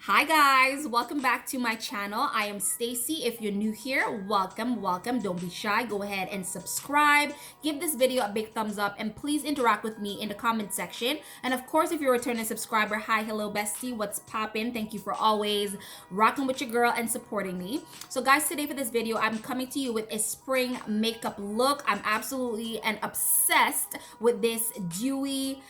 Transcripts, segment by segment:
Hi guys, welcome back to my channel. I am Stacy. If you're new here, welcome. Don't be shy. Go ahead and subscribe. Give this video a big thumbs up and please interact with me in the comment section. And of course, if you're a returning subscriber, hi, hello bestie, what's poppin'? Thank you for always rocking with your girl and supporting me. So guys, today for this video, I'm coming to you with a spring makeup look. I'm absolutely and obsessed with this dewy,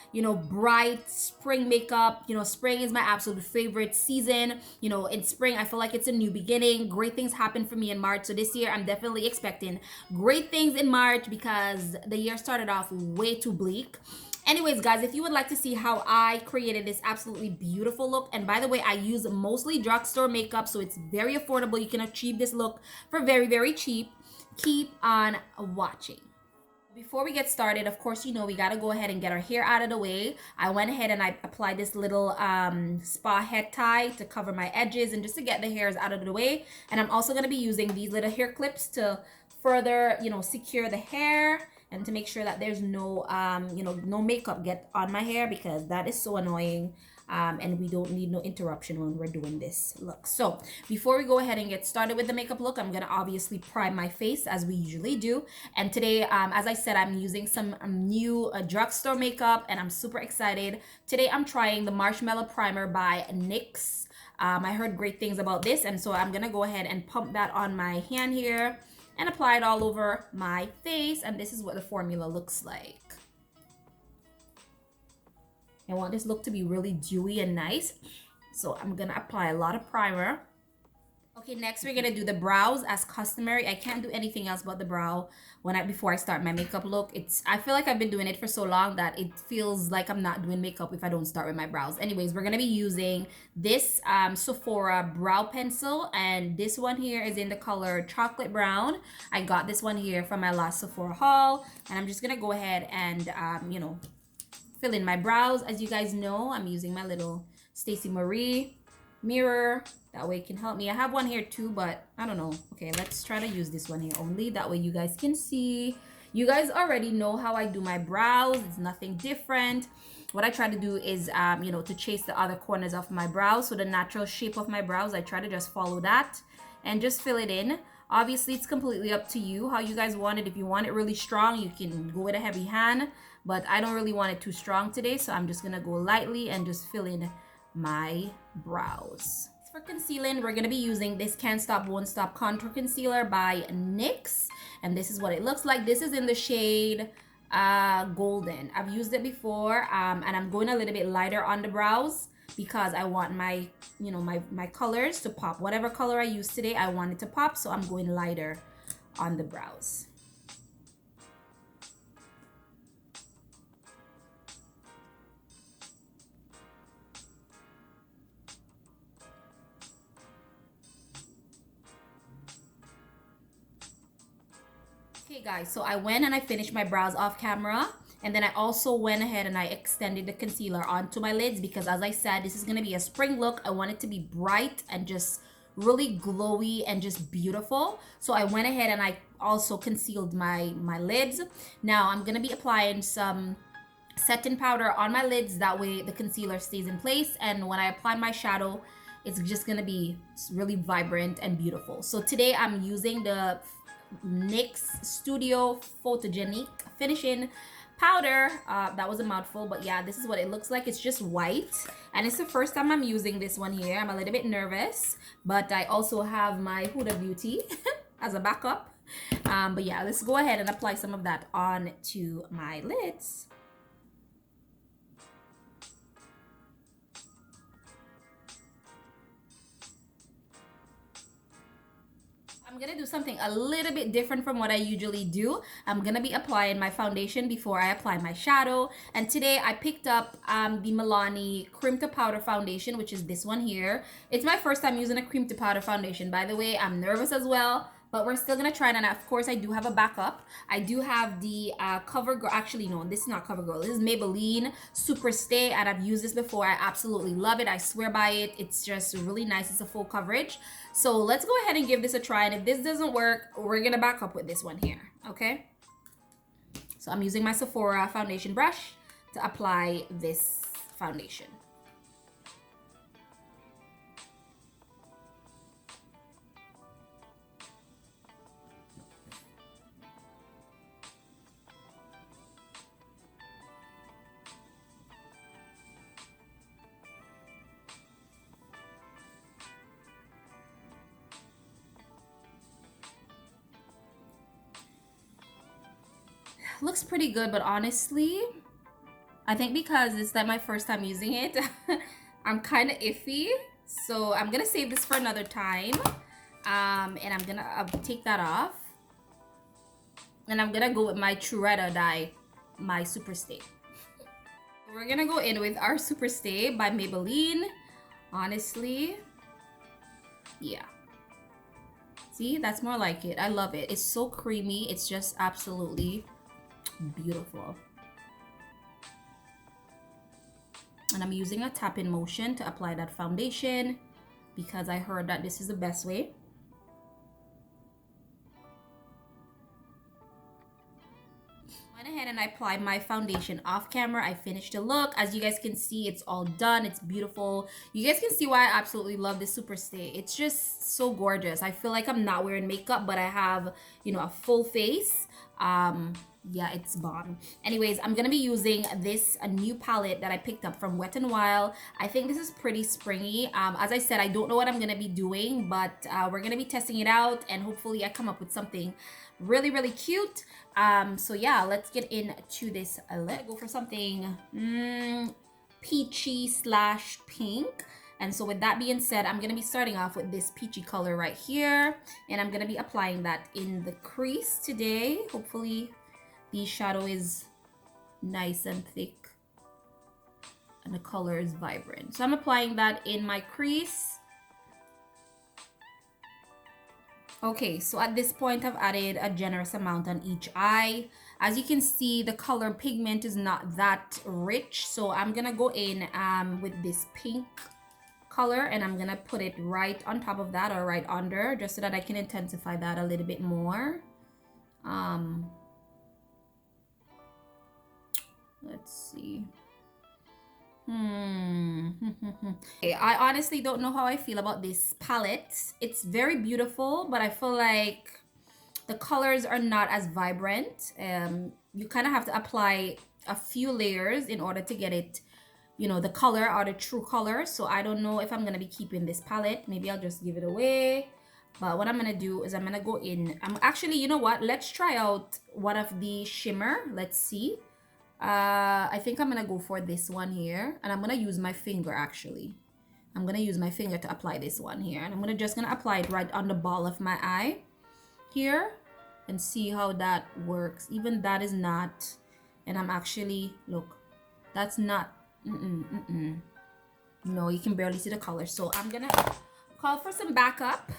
bright spring makeup. Spring is my absolute favorite season. In spring, I feel like it's a new beginning. Great things happen for me in March. So this year, I'm definitely expecting great things in March because the year started off way too bleak. Anyways, guys, if you would like to see how I created this absolutely beautiful look, and by the way, I use mostly drugstore makeup, so it's very affordable. You can achieve this look for very, very cheap. Keep on watching. Before we get started, of course, we got to go ahead and get our hair out of the way. I went ahead and I applied this little spa head tie to cover my edges and just to get the hairs out of the way. And I'm also going to be using these little hair clips to further, secure the hair and to make sure that there's no, no makeup get on my hair because that is so annoying. And we don't need no interruption when we're doing this look. So before we go ahead and get started with the makeup look, I'm gonna obviously prime my face as we usually do. And today, as I said, I'm using some new drugstore makeup and I'm super excited. Today I'm trying the Marshmallow Primer by NYX. I heard great things about this, and so I'm gonna go ahead and pump that on my hand here and apply it all over my face. And this is what the formula looks like. I want this look to be really dewy and nice. So I'm gonna apply a lot of primer. Okay, next we're gonna do the brows as customary. I can't do anything else but the brow before I start my makeup look. I feel like I've been doing it for so long that it feels like I'm not doing makeup if I don't start with my brows. Anyways, we're gonna be using this Sephora brow pencil, and this one here is in the color chocolate brown. I got this one here from my last Sephora haul, and I'm just gonna go ahead and fill in my brows. As you guys know, I'm using my little Stacey Marie mirror. That way it can help me. I have one here too, but I don't know. Okay, let's try to use this one here only. That way you guys can see. You guys already know how I do my brows. It's nothing different. What I try to do is, to chase the other corners of my brows. So the natural shape of my brows, I try to just follow that and just fill it in. Obviously, it's completely up to you how you guys want it. If you want it really strong, you can go with a heavy hand. But I don't really want it too strong today, so I'm just going to go lightly and just fill in my brows. For concealing, we're going to be using this Can't Stop Won't Stop Contour Concealer by NYX. And this is what it looks like. This is in the shade Golden. I've used it before, and I'm going a little bit lighter on the brows because I want my, my colors to pop. Whatever color I use today, I want it to pop, so I'm going lighter on the brows. Okay guys, so I went and I finished my brows off camera, and then I also went ahead and I extended the concealer onto my lids because, as I said, this is going to be a spring look. I want it to be bright and just really glowy and just beautiful. So I went ahead and I also concealed my lids. Now I'm going to be applying some setting powder on my lids. That way the concealer stays in place, and when I apply my shadow, it's just going to be really vibrant and beautiful. So today I'm using the NYX Studio Photogenic Finishing Powder. That was a mouthful, but yeah, this is what it looks like. It's just white, and it's the first time I'm using this one here. I'm a little bit nervous, but I also have my Huda Beauty as a backup. But yeah, let's go ahead and apply some of that on to my lids. I'm gonna do something a little bit different from what I usually do. I'm gonna be applying my foundation before I apply my shadow. And today I picked up the Milani Cream to Powder Foundation, which is this one here. It's my first time using a cream to powder foundation. By the way, I'm nervous as well, but we're still gonna try it. And of course, I do have a backup. I do have the CoverGirl. Actually, no, this is not CoverGirl. This is Maybelline Super Stay, and I've used this before. I absolutely love it. I swear by it. It's just really nice. It's a full coverage. So let's go ahead and give this a try. And if this doesn't work, we're gonna back up with this one here. Okay. So I'm using my Sephora foundation brush to apply this foundation. looks pretty good, but honestly, I think because it's like my first time using it, I'm kind of iffy. So I'm gonna save this for another time. And I'm gonna take that off. And I'm gonna go with my True Ride or Die, my Super Stay. We're gonna go in with our Super Stay by Maybelline. Honestly, yeah. See, that's more like it. I love it. It's so creamy. It's just absolutely beautiful. And I'm using a tap-in motion to apply that foundation because I heard that this is the best way. Went ahead and I applied my foundation off camera. I finished the look. As you guys can see, it's all done. It's beautiful. You guys can see why I absolutely love this Super Stay. It's just so gorgeous. I feel like I'm not wearing makeup, but I have, you know, a full face. Yeah, it's bomb. Anyways, I'm gonna be using this new palette that I picked up from Wet n Wild. I think this is pretty springy. As I said, I don't know what I'm gonna be doing, but we're gonna be testing it out, and hopefully I come up with something really cute. So yeah, let's get into this. Let's go for something peachy slash pink. And so with that being said, I'm gonna be starting off with this peachy color right here, and I'm gonna be applying that in the crease today. Hopefully the shadow is nice and thick and the color is vibrant. So I'm applying that in my crease. Okay, so at this point I've added a generous amount on each eye. As you can see, the color pigment is not that rich, so I'm gonna go in with this pink color, and I'm gonna put it right on top of that or right under, just so that I can intensify that a little bit more. Let's see. Okay, I honestly don't know how I feel about this palette. It's very beautiful, but I feel like the colors are not as vibrant. You kind of have to apply a few layers in order to get it, you know, the color or the true color. So I don't know if I'm gonna be keeping this palette. Maybe I'll just give it away. But what I'm gonna do is I'm gonna go in. I'm actually, you know what? Let's try out one of the shimmer. Let's see. I think I'm gonna go for this one here, and I'm gonna use my finger. Actually, I'm gonna use my finger to apply this one here, and I'm just gonna apply it right on the ball of my eye here and see how that works. Even that is not, and I'm actually, look, that's not, no, you can barely see the color. So I'm gonna call for some backup.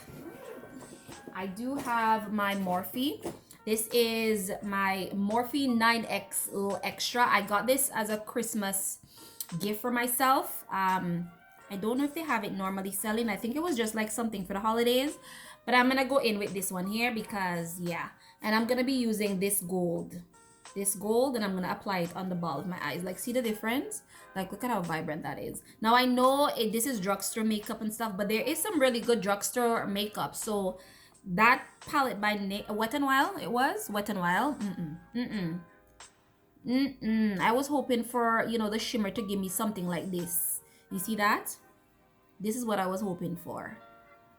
I do have my Morphe. This is my Morphe 9X little extra. I got this as a Christmas gift for myself. I don't know if they have it normally selling. I think it was just like something for the holidays. But I'm gonna go in with this one here because, yeah. And I'm gonna be using this gold. This gold, and I'm gonna apply it on the ball of my eyes. Like, see the difference? Like, look at how vibrant that is. Now, I know this is drugstore makeup and stuff, but there is some really good drugstore makeup. So that palette by Wet n Wild, it was Wet n Wild. I was hoping for, you know, the shimmer to give me something like this. You see that? This is what I was hoping for.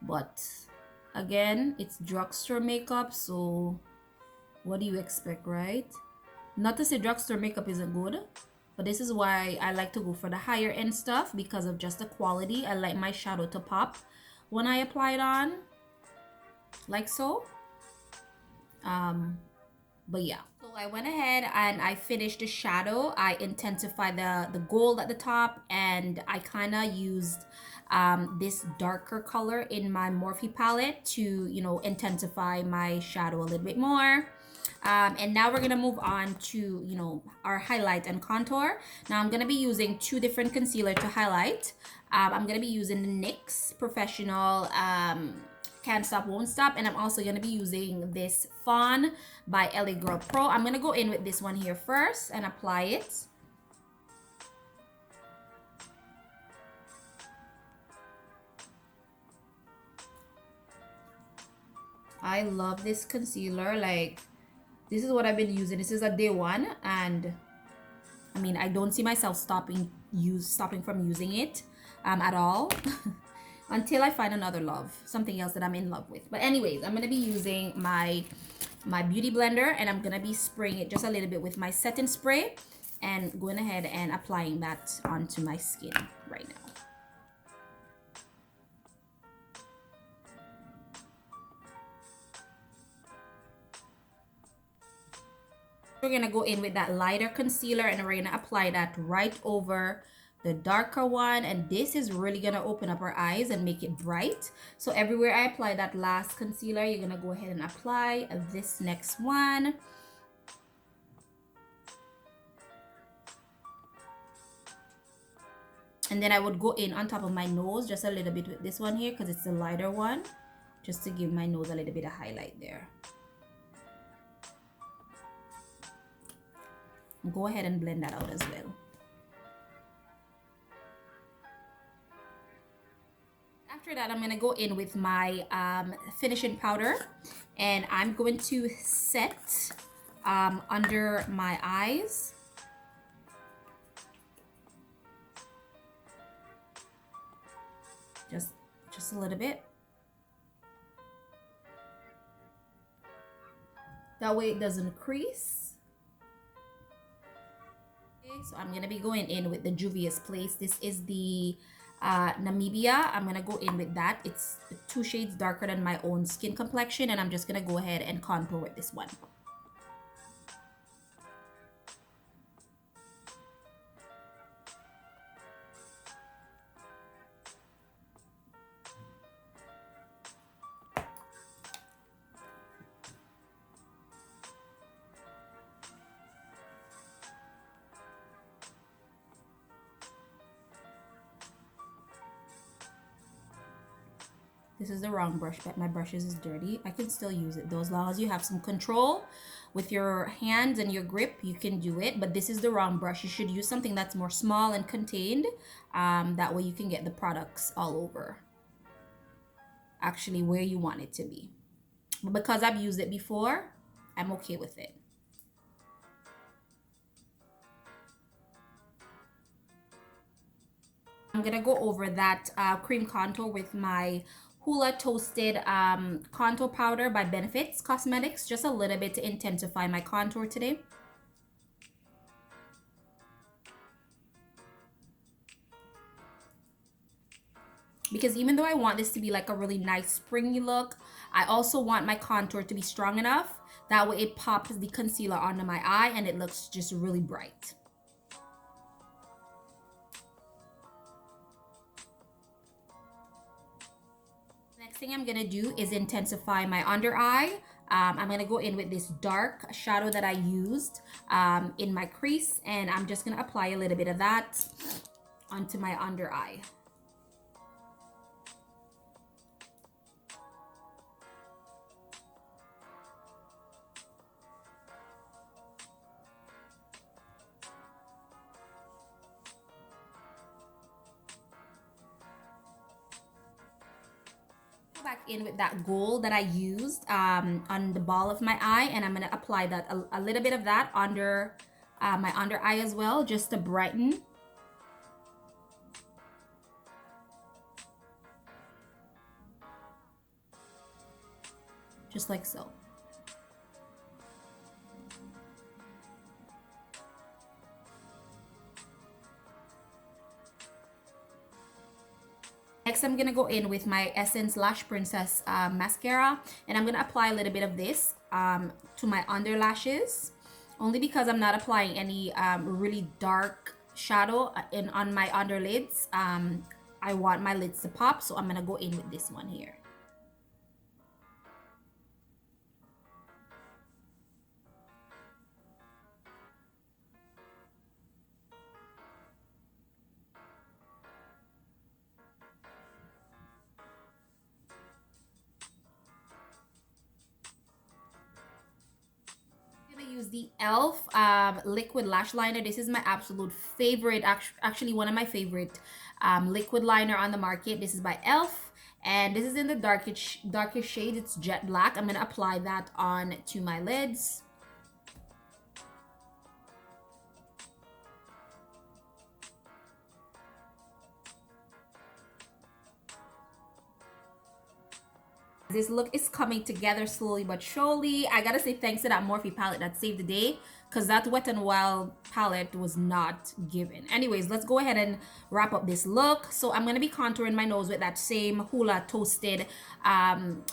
But again, it's drugstore makeup, so what do you expect, right? Not to say drugstore makeup isn't good, but this is why I like to go for the higher end stuff, because of just the quality. I like my shadow to pop when I apply it on, like so. But yeah, so I went ahead and I finished the shadow. I intensified the gold at the top, and I kind of used this darker color in my Morphe palette to, you know, intensify my shadow a little bit more. And now we're gonna move on to, you know, our highlight and contour. Now I'm gonna be using two different concealer to highlight. I'm gonna be using the NYX Professional Can't Stop Won't Stop, and I'm also gonna be using this Fawn by LA Girl Pro. I'm gonna go in with this one here first and apply it. I love this concealer. Like, this is what I've been using. This is a day one, and I mean, I don't see myself stopping from using it at all until I find another love, something else that I'm in love with. But anyways, I'm gonna be using my my beauty blender, and I'm gonna be spraying it just a little bit with my setting spray and going ahead and applying that onto my skin right now. We're gonna go in with that lighter concealer and we're gonna apply that right over the darker one, and this is really gonna open up our eyes and make it bright. So everywhere I apply that last concealer, you're gonna go ahead and apply this next one. And then I would go in on top of my nose just a little bit with this one here because it's the lighter one, just to give my nose a little bit of highlight there. Go ahead and blend that out as well. After that, I'm going to go in with my finishing powder, and I'm going to set under my eyes. Just a little bit. That way it doesn't crease. Okay, so I'm going to be going in with the Juvia's Place. This is the Namibia. I'm gonna go in with that. It's 2 shades darker than my own skin complexion, and I'm just gonna go ahead and contour with this one. This is the wrong brush, but my brushes is dirty. I can still use it though. As long as you have some control with your hands and your grip, you can do it. But this is the wrong brush. You should use something that's more small and contained. That way you can get the products all over. Actually where you want it to be. But because I've used it before, I'm okay with it. I'm gonna go over that cream contour with my Hoola Toasted Contour Powder by Benefits Cosmetics, just a little bit to intensify my contour today. Because even though I want this to be like a really nice springy look, I also want my contour to be strong enough. That way it pops the concealer onto my eye and it looks just really bright. Next thing I'm gonna do is intensify my under eye. I'm gonna go in with this dark shadow that I used in my crease, and I'm just gonna apply a little bit of that onto my under eye. Back in with that gold that I used on the ball of my eye, and I'm gonna apply that a little bit of that under my under eye as well, just to brighten. Just like so. Next, I'm gonna go in with my Essence Lash Princess mascara, and I'm gonna apply a little bit of this to my under lashes, only because I'm not applying any really dark shadow on my underlids. I want my lids to pop, so I'm gonna go in with this one here. Use the e.l.f. liquid lash liner. This is my absolute favorite, actually one of my favorite liquid liner on the market. This is by e.l.f. and this is in the darkest shade. It's jet black. I'm gonna apply that on to my lids. This look is coming together slowly but surely. I gotta say thanks to that Morphe palette that saved the day, because that Wet n Wild palette was not given. Anyways, let's go ahead and wrap up this look. So I'm gonna be contouring my nose with that same Hoola Toasted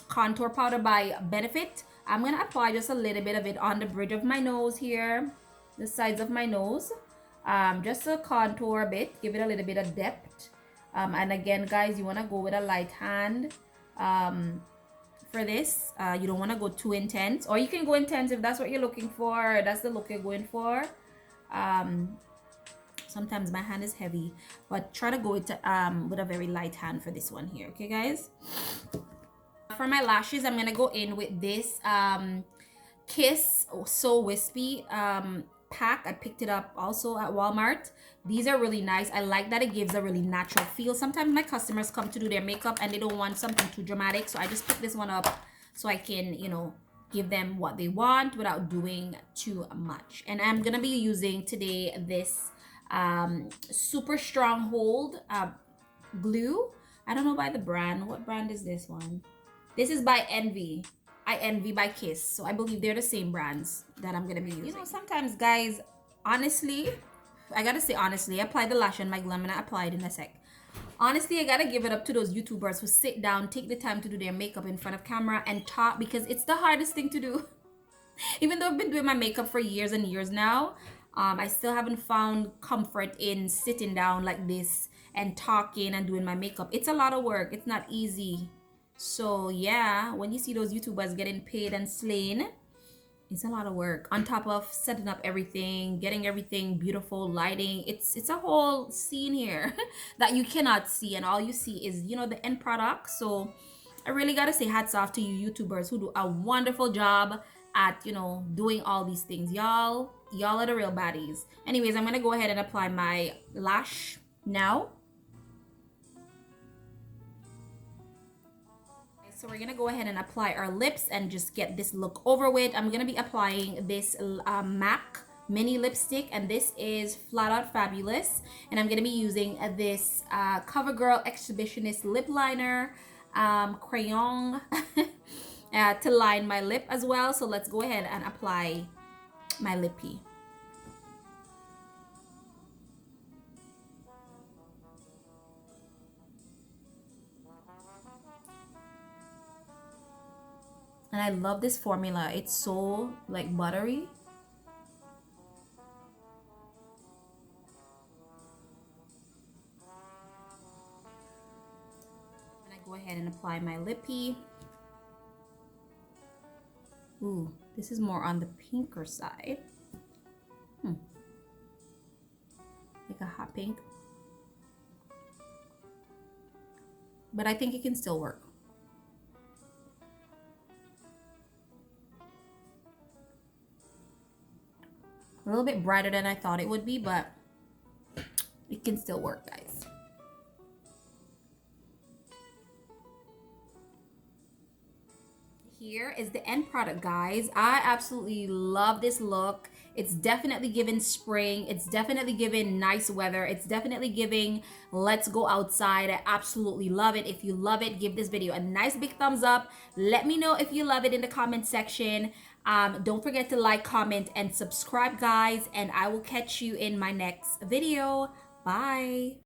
contour powder by Benefit. I'm gonna apply just a little bit of it on the bridge of my nose here, the sides of my nose, just to contour a bit, give it a little bit of depth. And again, guys, you want to go with a light hand for this. You don't want to go too intense, or you can go intense if that's what you're looking for. That's the look you're going for. Sometimes my hand is heavy, but try to go with a very light hand for this one here. Okay, guys. For my lashes, I'm gonna go in with this Kiss So Wispy pack. I picked it up also at Walmart. These are really nice. I like that it gives a really natural feel. Sometimes my customers come to do their makeup and they don't want something too dramatic, so I just pick this one up so I can, you know, give them what they want without doing too much. And I'm gonna be using today this super strong hold glue. I don't know by the brand. What brand is this one? This is by Envy. I Envy by Kiss. So I believe they're the same brands that I'm gonna be using. You know, sometimes, guys, honestly, I gotta say honestly, I applied the lash on my glue. I'm gonna apply it in a sec. Honestly, I gotta give it up to those YouTubers who sit down, take the time to do their makeup in front of camera and talk, because it's the hardest thing to do. Even though I've been doing my makeup for years and years now, I still haven't found comfort in sitting down like this and talking and doing my makeup. It's a lot of work. It's not easy. So yeah, when you see those YouTubers getting paid and slain, it's a lot of work on top of setting up everything, getting everything beautiful, lighting. It's a whole scene here that you cannot see, and all you see is, you know, the end product. So I really gotta say hats off to you YouTubers who do a wonderful job at, you know, doing all these things. Y'all are the real baddies. Anyways, I'm gonna go ahead and apply my lash now. So we're gonna go ahead and apply our lips and just get this look over with. I'm gonna be applying this MAC mini lipstick, and this is Flat Out Fabulous, and I'm gonna be using this CoverGirl Exhibitionist lip liner crayon to line my lip as well. So let's go ahead and apply my lippy. And I love this formula. It's so like buttery. And I go ahead and apply my lippy. Ooh, this is more on the pinker side. Like a hot pink. But I think it can still work. A little bit brighter than I thought it would be, but it can still work, guys. Here is the end product, guys. I absolutely love this look. It's definitely giving spring. It's definitely giving nice weather. It's definitely giving let's go outside. I absolutely love it. If you love it, give this video a nice big thumbs up. Let me know if you love it in the comment section. Don't forget to like, comment, and subscribe, guys, and I will catch you in my next video. Bye.